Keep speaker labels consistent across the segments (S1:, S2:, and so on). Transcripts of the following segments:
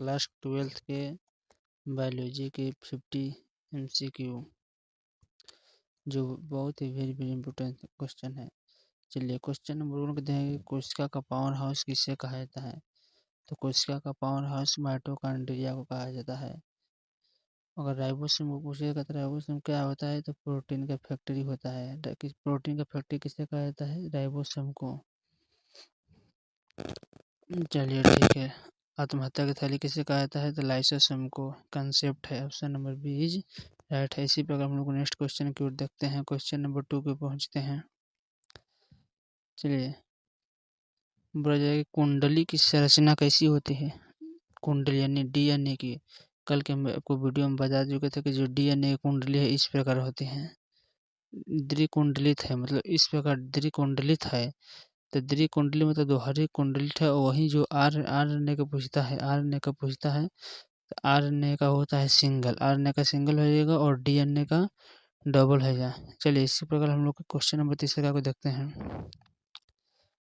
S1: Class 12th के biology के 50 MCQ, जो बहुत ही वेरी वेरी इंपॉर्टेंट क्वेश्चन है। चलिए क्वेश्चन नंबर 1 कहते हैं कि कोशिका का पावर हाउस किसे कहा जाता है। तो कोशिका का पावर हाउस माइटोकॉन्ड्रिया को कहा जाता है। अगर राइबोसोम को पूछेगा तो राइबोसोम क्या होता है, तो प्रोटीन का फैक्ट्री होता है। प्रोटीन का फैक्ट्री किसे कहा जाता है, राइबोसोम को। चलिए ठीक है। आत्महत्या की थैली किसे कहा जाता है, तो लाइसोसोम को। कंसेप्ट है option number B is right है। इसी प्रकार हम लोग नेक्स्ट क्वेश्चन की ओर देखते हैं। क्वेश्चन नंबर 2 पे पहुंचते हैं। चलिए बोला जाएगा कुंडली की संरचना कैसी होती है। कुंडली यानी डीएनए की। कल के मैं आपको वीडियो में बता चुके थे कि जो डीएनए कुंडली है इस प्रकार होती है। द्विकुंडलित है, मतलब इस प्रकार द्विकुंडलित है। तो द्विकुंडली मतलब दोहरी कुंडलित है। और वहीं जो आरएनए का पूछता है, तो आरएनए का होता है सिंगल। आरएनए का सिंगल हो जाएगा और डीएनए का डबल हो जाए। चलिए इसी प्रकार हम लोग क्वेश्चन नंबर 3 को देखते हैं।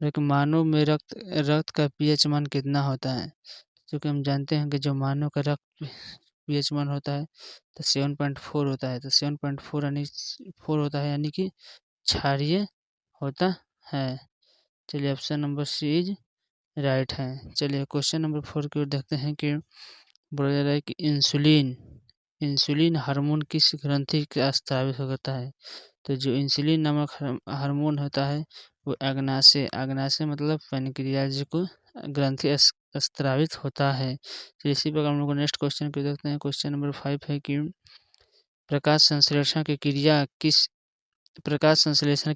S1: एक मानव में रक्त का पीएच मान कितना होता है। क्योंकि हम जानते हैं कि जो मानव का रक्त पीएच मान होता है तो 7.4 होता है। तो 7.4 यानी 4 होता है, यानी कि क्षारीय होता है। चलिए option number C is right है। चलिए क्वेश्चन नंबर 4 की ओर देखते हैं कि बोला जा रहा है कि इंसुलिन हार्मोन किस ग्रंथि का स्रावित करता है। तो जो इंसुलिन नामक हार्मोन होता है वो अग्नाशय मतलब पैनक्रियाज को ग्रंथि स्रावित होता है। तो इसी प्रकार हम लोग नेक्स्ट क्वेश्चन को देखते हैं। क्वेश्चन नंबर 5 है कि प्रकाश संश्लेषण की क्रिया किस प्रकाश संश्लेषण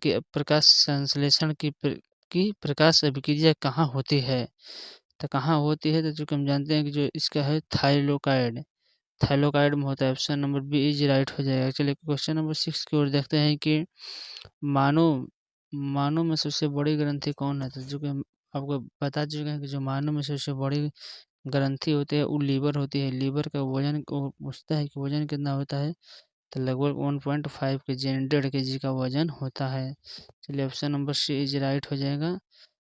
S1: की प्रकाश अभिक्रिया कहाँ होती है। तो कहाँ होती है, तो चूँकि हम जानते हैं कि जो इसका है थाइलोकाइड में होता है। Option number B is right हो जाएगा। चलिए क्वेश्चन नंबर 6 की ओर देखते हैं कि मानव में सबसे बड़ी ग्रंथि कौन है। तो चूँकि हम आपको बता चुके हैं कि जो मानव में सबसे बड़ी ग्रंथि होती है वो लीवर होती है। लीवर का वजन वो पूछता है कि वजन कितना होता है, तो लगभग 1.5 केजी यानी 1.5 केजी का वजन होता है। चलिए option number C is right हो जाएगा।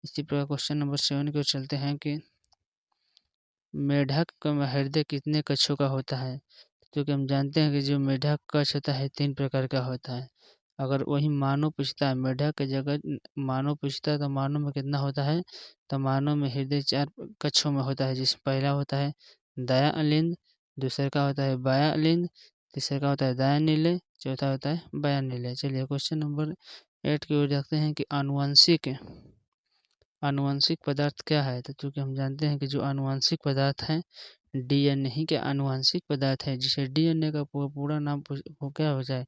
S1: इसी प्रकार क्वेश्चन नंबर 7 की ओर चलते हैं कि मेढक का हृदय कितने कक्षों का होता है। क्योंकि हम जानते हैं कि जो मेढक कक्ष होता है 3 प्रकार का होता है। अगर वही मानव पूछता है, मेढक की जगह मानव पूछता है तो मानव में कितना होता है, तो मानव में हृदय 4 कक्षों में होता है। जिसमें पहला होता है दायां अलिंद, दूसरे का होता है बायां अलिंद, तीसरे का होता है दायां नीले, चौथा होता है बायां नीले। चलिए क्वेश्चन नंबर 8 की ओर देखते हैं कि आनुवंशिक पदार्थ क्या है। तो चूंकि हम जानते हैं कि जो आनुवंशिक पदार्थ है डीएनए ही के आनुवंशिक पदार्थ है। जिसे डीएनए का पूरा नाम वो क्या हो जाए,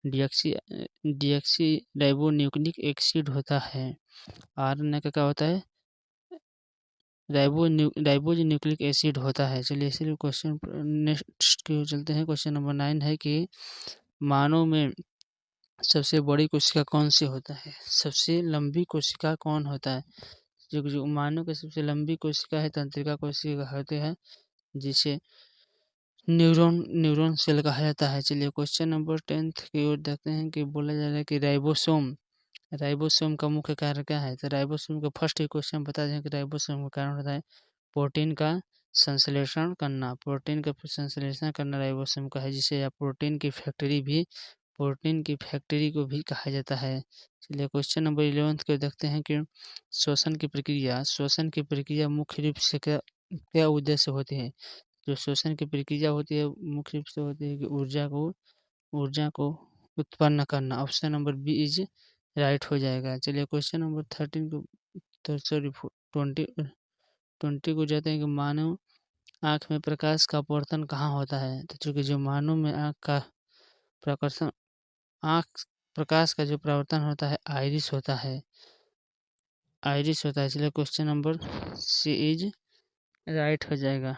S1: डीऑक्सी राइबोन्यूक्लिक एसिड होता है। आरएनए का क्या होता है, राइबोज न्यूक्लिक एसिड होता है। चलिए इसीलिए क्वेश्चन नेक्स्ट की ओर चलते हैं। क्वेश्चन नंबर 9 है कि मानव में सबसे बड़ी कोशिका कौन सी होता है, सबसे लंबी कोशिका कौन होता है। जो मानव की सबसे लंबी कोशिका है तंत्रिका कोशिका होती है, जिसे न्यूरॉन सेल कहा जाता है। चलिए क्वेश्चन नंबर 10 की ओर देखते हैं कि बोला जा रहा है कि राइबोसोम का मुख्य कार्य क्या है। तो राइबोसोम का फर्स्ट ही क्वेश्चन बता दें कि राइबोसोम का कारण होता है प्रोटीन का संश्लेषण करना। राइबोसोम का है, जिसे या प्रोटीन की फैक्ट्री को भी कहा जाता है। चलिए क्वेश्चन नंबर 11 को देखते हैं कि श्वसन की प्रक्रिया मुख्य रूप से क्या उद्देश्य होती है। जो श्वसन की प्रक्रिया होती है मुख्य रूप से होती है कि ऊर्जा को उत्पन्न करना। Option number B is right हो जाएगा। चलिए क्वेश्चन नंबर 13 को तो सॉरी 20 को जाते हैं कि मानव आँख में प्रकाश का अपवर्तन कहाँ होता है। तो चूँकि जो मानव में प्रकाश का जो परावर्तन होता है आइरिस होता है। इसलिए question number C is right हो जाएगा।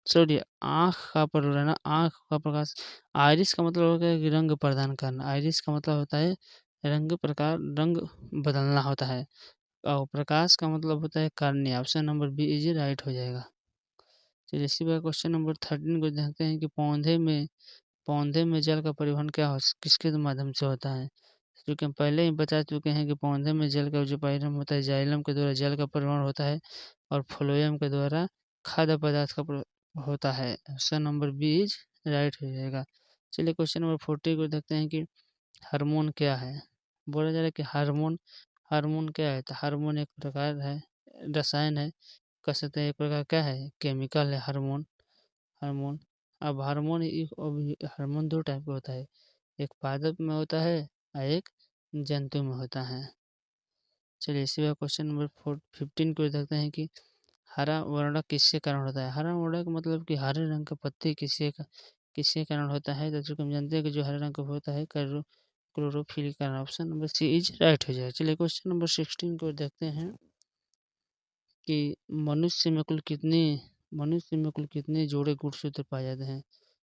S1: सॉरी आँख का प्रकाश, आइरिस का मतलब होता है कि रंग प्रदान करना। आइरिस का मतलब होता है रंग बदलना होता है, और प्रकाश का मतलब होता है cornea. Option number B is right हो जाएगा। चलिए इसी बार क्वेश्चन नंबर 13 को देखते हैं कि पौधे में जल का परिवहन किसके माध्यम से होता है। क्योंकि हम पहले ही बता चुके हैं कि पौधे में जल का जो परिवहन होता है जाइलम के द्वारा जल का परिवहन होता है, और फ्लोएम के द्वारा खाद्य पदार्थ का होता है। Option number B is right हो जाएगा। चलिए क्वेश्चन नंबर 40 को देखते हैं कि हार्मोन क्या है। बोला जा रहा है कि हार्मोन हार्मोन क्या है, तो हार्मोन एक प्रकार है, रसायन है, कह सकते हैं एक प्रकार क्या है, केमिकल है हार्मोन। हार्मोन अब हार्मोन दो टाइप का होता है, एक पादप में होता है और एक जंतु में होता है। चलिए इसी बार क्वेश्चन नंबर 15 को देखते हैं कि हरा वर्ण किसके कारण होता है। हरा वर्ण का मतलब कि हरे रंग का पत्ती किसके कारण होता है, तो चूंकि हम जानते हैं कि जो हरे रंग का होता है क्लोरोफिल के कारण। Option number C is right हो जाएगा। चलिए क्वेश्चन नंबर 16 को देखते हैं कि मनुष्य में कुल कितने जोड़े गुणसूत्र पाए जाते हैं।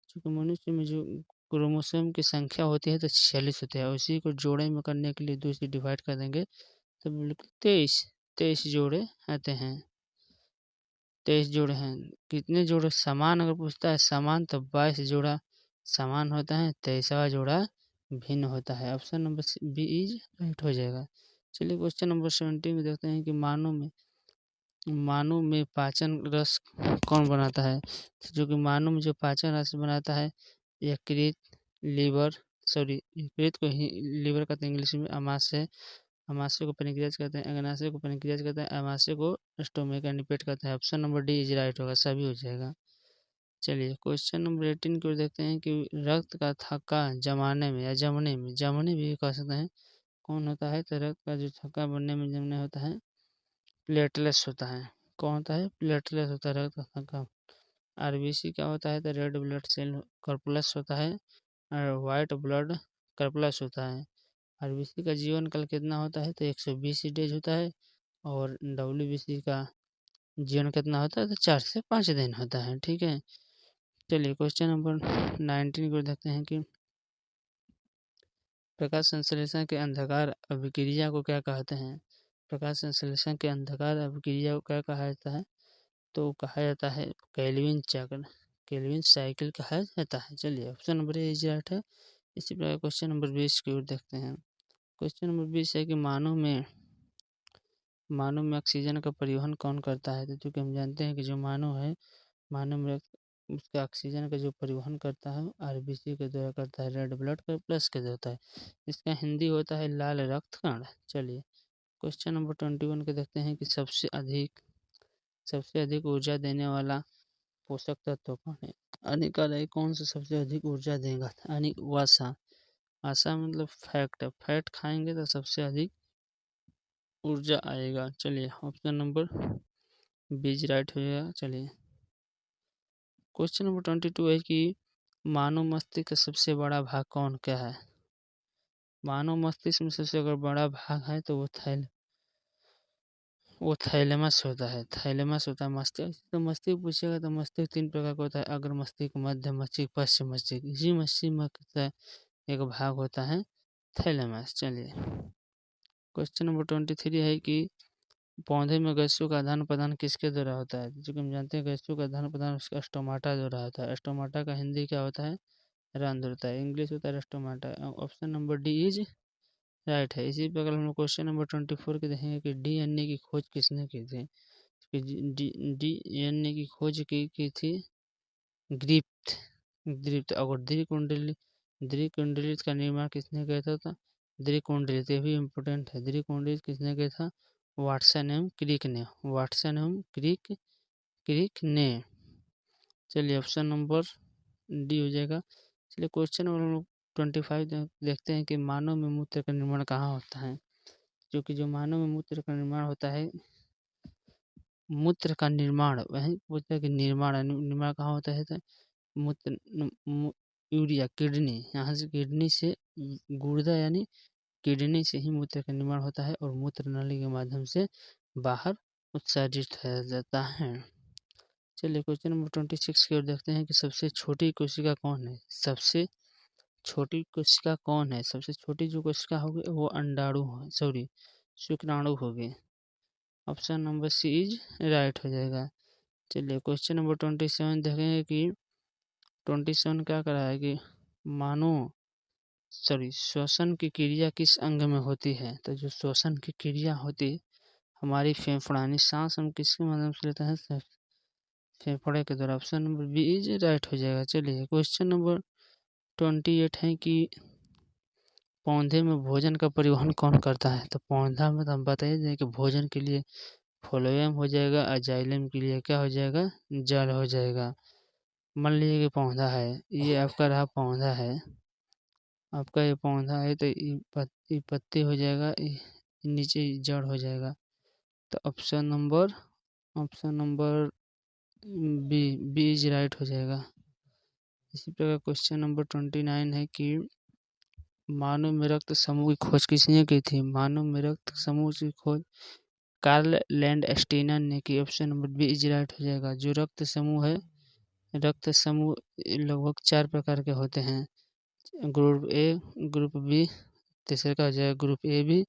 S1: क्योंकि मनुष्य में जो क्रोमोसोम की संख्या होती है तो 46 होती है, उसी को जोड़े में करने के लिए 2 से डिवाइड कर देंगे तो बिल्कुल 23 जोड़े आते हैं। 23 जोड़े हैं। कितने जोड़े समान अगर पूछता है समान तो 22 जोड़ा समान होता है, 23वां जोड़ा भिन्न होता है। Option number B is right हो जाएगा। चलिए क्वेश्चन नंबर 17 में देखते हैं कि मानव में पाचन रस कौन बनाता है। जो कि मानव में जो पाचन रस बनाता है यकृत, यकृत को ही लीवर कहते हैं इंग्लिश में, अमाशय को पेनक्रियाज कहते हैं, अग्नाशय को पेनक्रियाज कहते हैं, अमाशय को स्टोमक एंड पेट कहते हैं। Option number D is right होगा, सभी हो जाएगा। चलिए क्वेश्चन नंबर 18 को देखते हैं कि रक्त का थक्का जमाने में या जमने भी कह सकते हैं कौन होता है, तो रक्त का जो थक्का बनने में जमने होता है प्लेटलेट्स होता है। कौन होता है, प्लेटलेट्स होता है रक्त का थक्का। आरबीसी क्या होता है, तो रेड ब्लड सेल कॉर्पुलस होता है और वाइट ब्लड कॉर्पुलस होता है। आरबीसी का जीवन काल कितना होता है, तो 120 डेज होता है और डब्ल्यूबीसी का जीवन कितना होता है, तो 4 से 5 दिन होता है। ठीक है। चलिए क्वेश्चन नंबर 19 को देखते हैं कि प्रकाश संश्लेषण के अंधकार अभिक्रिया को क्या कहते हैं। प्रकाश संश्लेषण के अंधकार अभिक्रिया को क्या कहा जाता है, तो कहा जाता है केल्विन चक्र, केल्विन साइकिल कहा जाता है। चलिए option number A is right है। इसी प्रकार क्वेश्चन नंबर 20 की ओर देखते हैं। क्वेश्चन नंबर 20 है कि मानव में ऑक्सीजन का परिवहन कौन करता है। तो चूंकि हम जानते हैं कि जो मानव में उसका ऑक्सीजन का जो परिवहन करता है आरबीसी के द्वारा करता है, रेड ब्लड का प्लस के द्वारा होता है। इसका हिंदी होता है लाल रक्त कण। चलिए क्वेश्चन नंबर 21 के देखते हैं कि सबसे अधिक ऊर्जा देने वाला पोषक तत्व कौन है। अनिकाल कौन सा सबसे अधिक ऊर्जा देगा, वसा। आशा मतलब फैट खाएंगे तो सबसे अधिक ऊर्जा आएगा। चलिए ऑप्शन नंबर बी राइट हो जाएगा। चलिए क्वेश्चन नंबर 22 है कि मानव मस्तिष्क का सबसे बड़ा भाग कौन क्या है। मानव मस्तिष्क में सबसे अगर बड़ा भाग है तो वो थैलेमस होता है। मस्तिष्क। तो मस्तिष्क पूछेगा तो मस्तिष्क 3 प्रकार का होता है, अग्र मस्तिष्क, मध्य मस्तिष्क, पश्चिम मस्तिष्क। इसी मस्तिष्क का एक भाग होता है थैलेमस। चलिए क्वेश्चन नंबर 23 है कि पौधे में गैसों का आदान प्रदान किसके द्वारा होता है। जो कि हम जानते हैं गैसों का आदान प्रदान उसका स्टोमाटा द्वारा होता है। स्टोमाटा का हिंदी क्या होता है, रंध्र होता है, इंग्लिश होता है stomata. Option number D is right है। इसी प्रकार हम लोग क्वेश्चन नंबर 24 के देखेंगे कि डीएनए की खोज किसने की थी। डीएनए की खोज की थी ग्रिप्त। और द्विकुंडलित का निर्माण किसने किया था, द्विकुंडलित, ये भी इम्पोर्टेंट है। द्विकुंडलित किसने किया था, वाटसन एवं क्रिक ने। चलिए ऑप्शन नंबर डी हो जाएगा। चलिए क्वेश्चन नंबर 25 देखते हैं कि मानव में मूत्र का निर्माण कहाँ होता है। जो मानव में मूत्र का निर्माण होता है, मूत्र का निर्माण वही पूछता है कि निर्माण कहाँ होता है, तो मूत्र यूरिया किडनी, यहाँ से किडनी से गुर्दा यानी किडनी से ही मूत्र का निर्माण होता है और मूत्र नली के माध्यम से बाहर उत्सर्जित किया जाता है। चलिए क्वेश्चन नंबर 26 की ओर देखते हैं कि सबसे छोटी कोशिका कौन है। सबसे छोटी जो कोशिका होगी वो शुक्राणु होगी। Option number C is right हो जाएगा। चलिए क्वेश्चन नंबर 27 देखेंगे कि 27 क्या कर रहा है कि श्वसन की क्रिया किस अंग में होती है। तो जो श्वसन की क्रिया होती है हमारी फेफड़ानी, सांस हम किसके माध्यम से लेते हैं, फेफड़े के द्वारा। Option number B is right हो जाएगा। चलिए क्वेश्चन नंबर 28 है कि पौधे में भोजन का परिवहन कौन करता है। तो पौधा में तो हम बता ही दें कि भोजन के लिए फ्लोएम हो जाएगा और जाइलम के लिए क्या हो जाएगा, जल हो जाएगा। मान लीजिए कि पौधा है, ये आपका रहा पौधा है, आपका ये पौधा है तो ये पत्ती हो जाएगा, नीचे जड़ हो जाएगा। तो option number B is right हो जाएगा। इसी प्रकार क्वेश्चन नंबर 29 है कि मानव में रक्त समूह की खोज किसने की थी। मानव में रक्त समूह की खोज कार्ल लैंडस्टीनर ने की। Option number B is right हो जाएगा। जो रक्त समूह है, रक्त समूह लगभग 4 प्रकार के होते हैं, ग्रुप ए, ग्रुप बी, तीसरे का हो जाएगा ग्रुप ए बी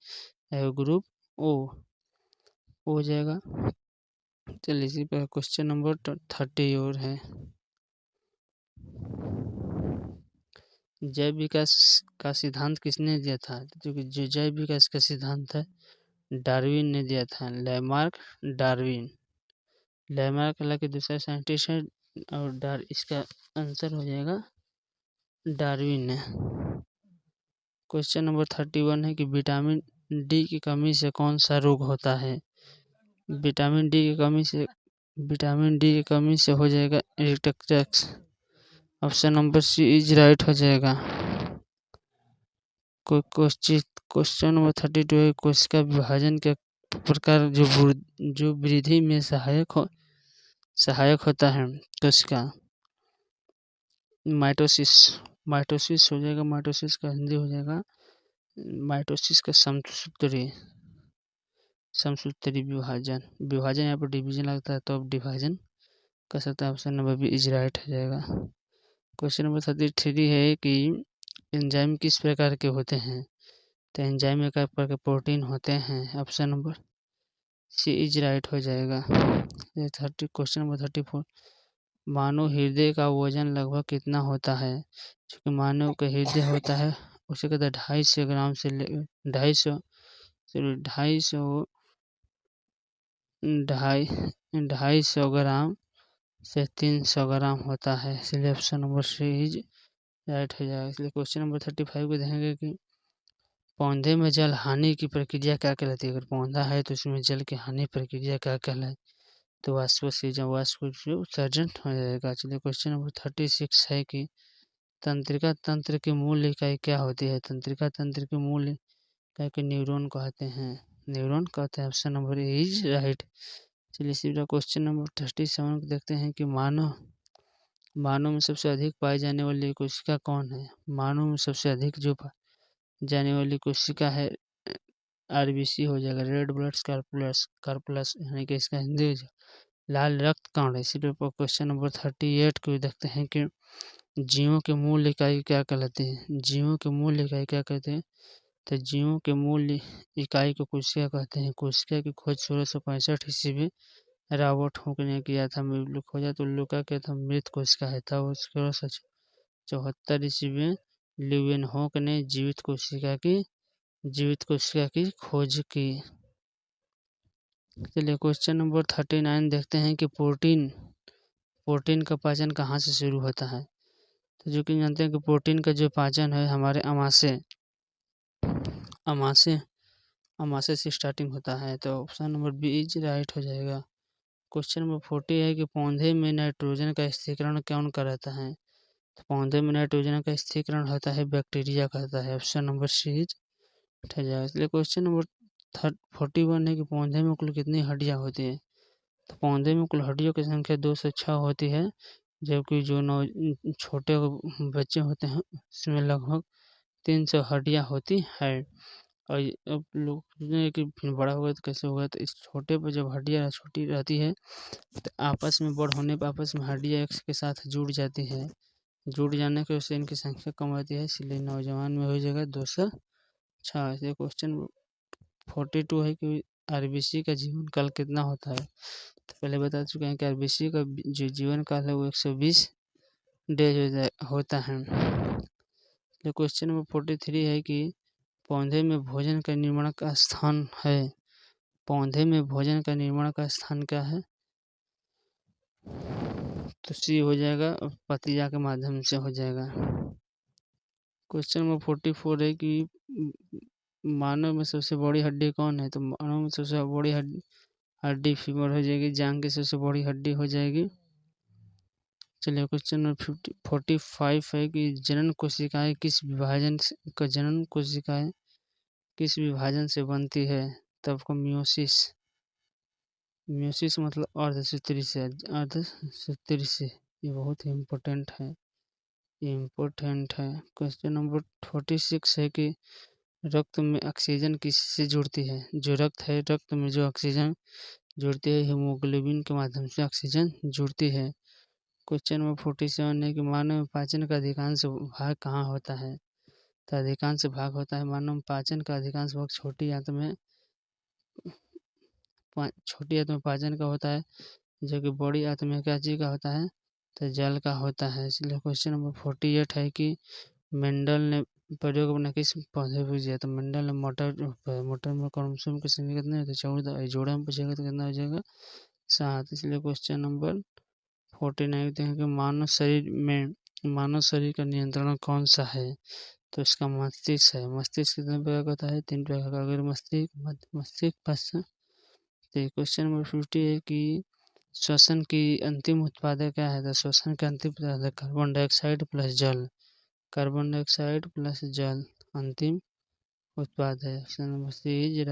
S1: और ग्रुप ओ हो जाएगा। चलिए इसी पर क्वेश्चन नंबर 30 और है। जैव विकास का सिद्धांत किसने दिया था। जो जैव विकास का सिद्धांत है डार्विन ने दिया था। लैमार्क डार्विन, लैमार्क हालांकि दूसरा साइंटिस्ट है और इसका आंसर हो जाएगा डार्विन ने। क्वेश्चन नंबर 31 है कि विटामिन डी की कमी से कौन सा रोग होता है। विटामिन डी की कमी से हो जाएगा इरिटेक्टस। Option number C is right हो जाएगा। क्वेश्चन नंबर 32 है कोशिका विभाजन के प्रकार जो वृद्धि में सहायक होता है। कोशिका माइटोसिस हो जाएगा। माइटोसिस का हिंदी हो जाएगा माइटोसिस का समसूत्री विभाजन यहाँ पर डिवीजन लगता है तो अब डिवाइजन कर सकता है। Option number B is right हो जाएगा। क्वेश्चन नंबर 33 है कि एंजाइम किस प्रकार के होते हैं। तो एंजाइम एक प्रकार के प्रोटीन होते हैं। Option number C is right हो जाएगा। क्वेश्चन नंबर 34 मानव हृदय का वजन लगभग कितना होता है। क्योंकि मानव का हृदय होता है उसे कहते हैं 250 ग्राम से 250 ग्राम से 300 ग्राम होता है। इसलिए option number C is right हो जाएगा। इसलिए क्वेश्चन नंबर 35 को देखेंगे कि पौधे में जल हानि की प्रक्रिया क्या कहलाती है। अगर पौधा है तो उसमें जल की हानि प्रक्रिया क्या कहलाए। तो वाष्प उत्सर्जन हो जाएगा। चलिए क्वेश्चन नंबर 36 है कि तंत्रिका तंत्र की मूल इकाई क्या होती है। तंत्रिका तंत्र की मूल इकाई को न्यूरॉन कहते हैं। Option number A is right. चलिए इसी तरह क्वेश्चन नंबर 37 को देखते हैं कि मानव में सबसे अधिक पाई जाने वाली कोशिका कौन है। मानव में सबसे अधिक जो जाने वाली कोशिका है आरबीसी हो जाएगा, रेड ब्लड कार्पलस यानी कि इसका हिंदी हो जाएगा लाल रक्त कण। इसी पर क्वेश्चन नंबर 38 को देखते हैं कि जीवों के मूल इकाई क्या कहलाती है। जीवों के मूल इकाई क्या कहते हैं। तो जीवों के मूल इकाई को कोशिका कहते हैं। कोशिका की खोज 1665 ईस्वी में रॉबर्ट हुक ने किया था। खोजा तो लोग क्या कहता मृत कोशिका है था। 1674 ईस्वी में ल्यूवेनहॉक ने जीवित कोशिका की खोज की। चलिए क्वेश्चन नंबर 39 देखते हैं कि प्रोटीन का पाचन कहाँ से शुरू होता है। तो जो कि जानते हैं कि प्रोटीन का जो पाचन है हमारे अमाशय से स्टार्टिंग होता है। तो option number B is right हो जाएगा। क्वेश्चन नंबर 40 है कि पौधे में नाइट्रोजन का स्थिरीकरण कौन कराता है। तो पौधे में नाइट्रोजन का स्थिरीकरण होता है बैक्टीरिया करता है। ऑप्शन नंबर सी इज हो जाएगा। इसलिए क्वेश्चन नंबर 41 है कि पौधे में कुल कितनी हड्डियाँ होती है। तो पौधे में कुल हड्डियों की संख्या 206 होती है। जबकि जो छोटे बच्चे होते हैं उसमें लगभग 300 हड्डियाँ होती है। और अब लोग पूछेंगे कि फिर बड़ा होगा तो कैसे होगा। तो इस छोटे पर जब हड्डियाँ छोटी रहती है तो आपस में बड़ होने पर आपस में हड्डियाँ एक के साथ जुड़ जाती है। जुड़ जाने की वजह से इनकी संख्या कम आती है। इसलिए नौजवान में हो जाएगा 206। इसलिए क्वेश्चन 42 है कि आरबीसी का जीवन काल कितना होता है। तो पहले बता चुके हैं कि आरबीसी का जो जीवन काल है वो 120 डेज होता है। तो क्वेश्चन नंबर 43 है कि पौधे में भोजन का निर्माण का स्थान है। पौधे में भोजन का निर्माण का स्थान क्या है। तो सी हो जाएगा, प्रक्रिया के माध्यम से हो जाएगा। क्वेश्चन नंबर 44 है कि मानव में सबसे बड़ी हड्डी कौन है? तो मानव में सबसे बड़ी हड्डी फीमर हो जाएगी, जांघ की सबसे बड़ी हड्डी हो जाएगी। चलिए क्वेश्चन नंबर 45 है कि जनन कोशिकाएं किस विभाजन से बनती है? तब आपको मियोसिस मतलब अर्धसूत्री से। ये बहुत ही इम्पोर्टेंट है। क्वेश्चन नंबर 46 है कि रक्त में ऑक्सीजन किससे जुड़ती है? जो रक्त है, रक्त में जो ऑक्सीजन जुड़ती है हीमोग्लोबिन के माध्यम से ऑक्सीजन जुड़ती है। क्वेश्चन नंबर 47 है कि मानव में पाचन का अधिकांश भाग कहाँ होता है? तो अधिकांश भाग होता है मानव में पाचन का अधिकांश भाग छोटी आंत में पाचन का होता है, जो कि बड़ी आंत में क्या चीज का होता है? तो जल का होता है। इसलिए क्वेश्चन नंबर 48 है कि मेंडल ने प्रयोग अपना किस पौधे पर किया? तो मेंडल ने मटर में क्रोमोसोम की संख्या कितनी होती है? 14। जोड़ा में पूछेगा तो कितना हो जाएगा? 7। इसलिए क्वेश्चन नंबर 49 देखते हैं कि मानव शरीर का नियंत्रण कौन सा है? तो इसका मस्तिष्क है। मस्तिष्क कितने प्रकार का होता है? 3 प्रकार का। अगर मस्तिष्क पश्च। तो क्वेश्चन नंबर 50 है कि श्वसन की अंतिम उत्पाद क्या है? तो श्वसन का अंतिम उत्पाद है कार्बन डाइऑक्साइड प्लस जल। कार्बन डाइऑक्साइड प्लस जल अंतिम उत्पाद है। Option number C is right.